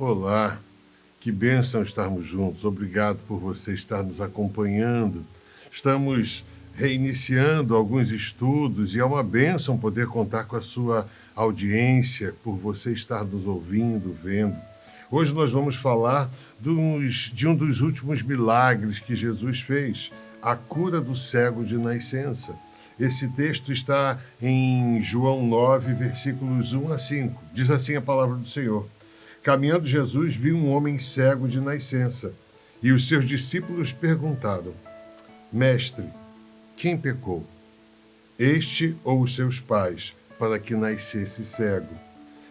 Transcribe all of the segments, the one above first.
Olá, que bênção estarmos juntos. Obrigado por você estar nos acompanhando. Estamos reiniciando alguns estudos e é uma bênção poder contar com a sua audiência, por você estar nos ouvindo, vendo. Hoje nós vamos falar de um dos últimos milagres que Jesus fez, a cura do cego de nascença. Esse texto está em João 9, versículos 1 a 5. Diz assim a palavra do Senhor. Caminhando Jesus viu um homem cego de nascença, e os seus discípulos perguntaram: Mestre, quem pecou, este ou os seus pais, para que nascesse cego?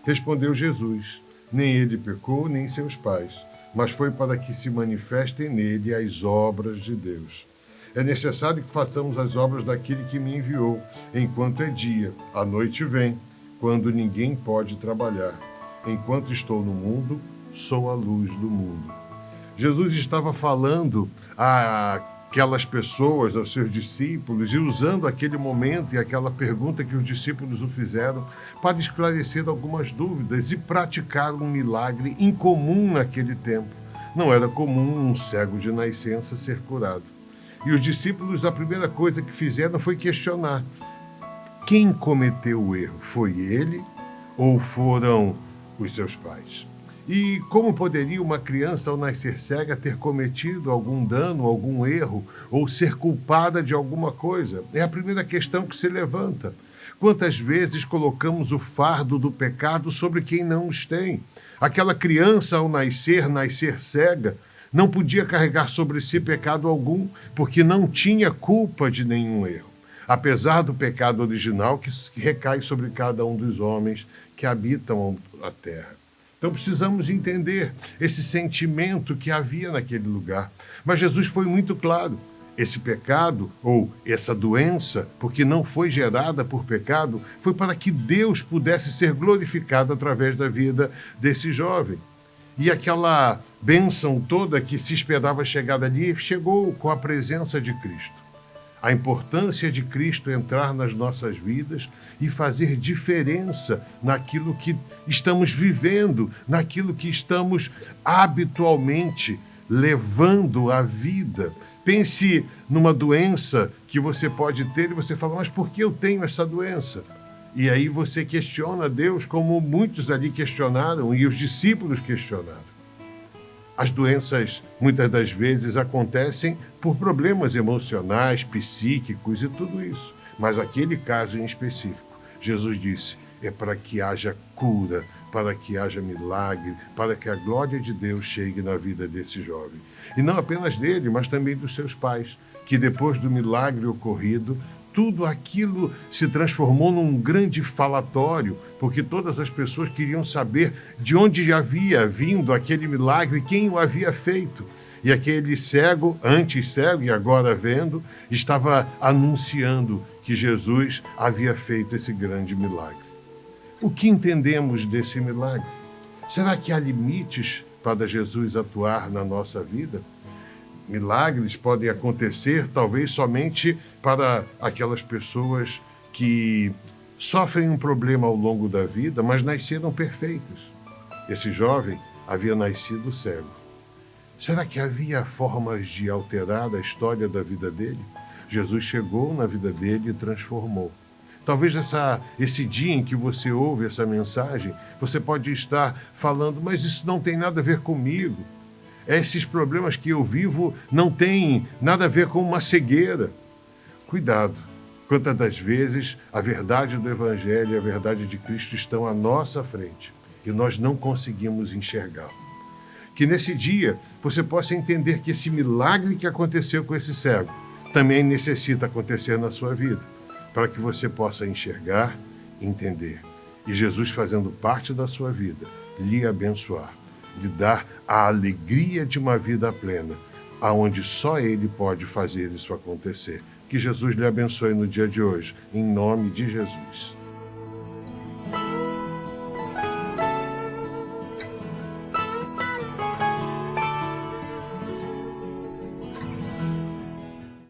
Respondeu Jesus: Nem ele pecou, nem seus pais, mas foi para que se manifestem nele as obras de Deus. É necessário que façamos as obras daquele que me enviou, enquanto é dia. A noite vem, quando ninguém pode trabalhar. Enquanto estou no mundo, sou a luz do mundo. Jesus estava falando àquelas pessoas, aos seus discípulos, e usando aquele momento e aquela pergunta que os discípulos o fizeram para esclarecer algumas dúvidas e praticar um milagre incomum naquele tempo. Não era comum um cego de nascença ser curado. E os discípulos, a primeira coisa que fizeram foi questionar: quem cometeu o erro? Foi ele ou foram os seus pais? E como poderia uma criança, ao nascer cega, ter cometido algum dano, algum erro, ou ser culpada de alguma coisa? É a primeira questão que se levanta. Quantas vezes colocamos o fardo do pecado sobre quem não os tem? Aquela criança, ao nascer cega, não podia carregar sobre si pecado algum, porque não tinha culpa de nenhum erro, apesar do pecado original que recai sobre cada um dos homens que habitam a terra. Então precisamos entender esse sentimento que havia naquele lugar. Mas Jesus foi muito claro. Esse pecado, ou essa doença, porque não foi gerada por pecado, foi para que Deus pudesse ser glorificado através da vida desse jovem. E aquela bênção toda que se esperava chegar ali, chegou com a presença de Cristo. A importância de Cristo entrar nas nossas vidas e fazer diferença naquilo que estamos vivendo, naquilo que estamos habitualmente levando à vida. Pense numa doença que você pode ter e você fala: mas por que eu tenho essa doença? E aí você questiona Deus, como muitos ali questionaram e os discípulos questionaram. As doenças, muitas das vezes, acontecem por problemas emocionais, psíquicos e tudo isso. Mas aquele caso em específico, Jesus disse, é para que haja cura, para que haja milagre, para que a glória de Deus chegue na vida desse jovem. E não apenas dele, mas também dos seus pais, que depois do milagre ocorrido, tudo aquilo se transformou num grande falatório, porque todas as pessoas queriam saber de onde havia vindo aquele milagre, quem o havia feito. E aquele cego, antes cego e agora vendo, estava anunciando que Jesus havia feito esse grande milagre. O que entendemos desse milagre? Será que há limites para Jesus atuar na nossa vida? Milagres podem acontecer talvez somente para aquelas pessoas que sofrem um problema ao longo da vida, mas nasceram perfeitas. Esse jovem havia nascido cego. Será que havia formas de alterar a história da vida dele? Jesus chegou na vida dele e transformou. Talvez esse dia em que você ouve essa mensagem, você pode estar falando: mas isso não tem nada a ver comigo. Esses problemas que eu vivo não têm nada a ver com uma cegueira. Cuidado, quantas das vezes a verdade do Evangelho e a verdade de Cristo estão à nossa frente e nós não conseguimos enxergá-lo. Que nesse dia você possa entender que esse milagre que aconteceu com esse cego também necessita acontecer na sua vida, para que você possa enxergar, entender. E Jesus, fazendo parte da sua vida, lhe abençoar, lhe dar a alegria de uma vida plena, aonde só Ele pode fazer isso acontecer. Que Jesus lhe abençoe no dia de hoje, em nome de Jesus.